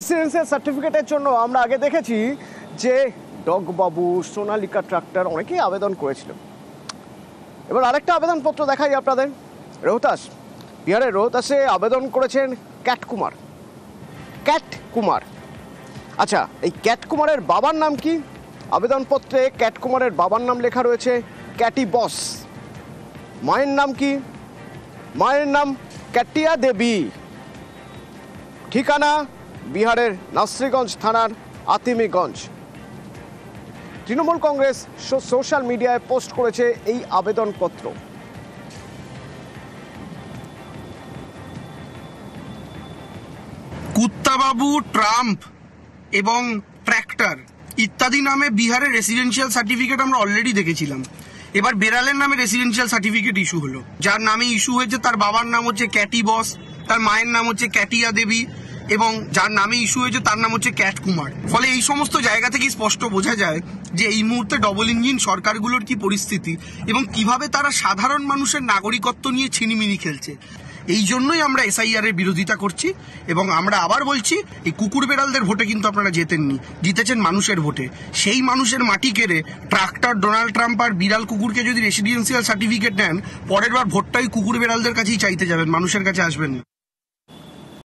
Residential সার্টিফিকেটের জন্য আমরা আগে দেখেছি যে ডগবাবু, সোনালিকা ট্রাক্টর অনেকেই আবেদন করেছিল। এবার আরেকটা আবেদনপত্র দেখাই আপনাদের। রোহতাস, বিহারের রোহতাসে আবেদন করেছেন ক্যাট কুমার। আচ্ছা, এই ক্যাট কুমারের বাবার নাম কি? আবেদনপত্রে ক্যাট কুমারের বাবার নাম লেখা রয়েছে ক্যাটি বস। মায়ের নাম কি? মায়ের নাম ক্যাটিয়া দেবী। ঠিকানা বিহারের নাসরিগঞ্জ থানার আতিমিগঞ্জ। তৃণমূল কংগ্রেস সোশ্যাল মিডিয়ায় পোস্ট করেছে এই আবেদনপত্র। কুত্তাবাবু, ট্রাম্প এবং ট্র্যাক্টর ইত্যাদি নামে বিহারের রেসিডেন্সিয়াল সার্টিফিকেট আমরা অলরেডি দেখেছিলাম। এবার বেড়ালের নামে রেসিডেন্সিয়াল সার্টিফিকেট ইস্যু হলো। যার নামে ইস্যু হয়েছে তার বাবার নাম হচ্ছে ক্যাটি বস, তার মায়ের নাম হচ্ছে ক্যাটিয়া দেবী এবং যার নামে ইস্যু হয়েছে তার নাম হচ্ছে ক্যাট কুমার। ফলে এই সমস্ত জায়গা থেকেই স্পষ্ট বোঝা যায় যে এই মুহূর্তে ডবল ইঞ্জিন সরকারগুলোর কি পরিস্থিতি এবং কিভাবে তারা সাধারণ মানুষের নাগরিকত্ব নিয়ে ছিনিমিনি খেলছে। এই জন্যই আমরা এসআইআর এর বিরোধিতা করছি এবং আমরা আবার বলছি, এই কুকুর বেড়ালদের ভোটে কিন্তু আপনারা জেতেননি, জিতেছেন মানুষের ভোটে। সেই মানুষের মাটি কেড়ে ট্রাক্টর, ডোনাল্ড ট্রাম্প আর বিড়াল কুকুরকে যদি রেসিডেন্সিয়াল সার্টিফিকেট নেন, পরের বার ভোটটাই কুকুর বেড়ালদের কাছেই চাইতে যাবেন, মানুষের কাছে আসবেন না।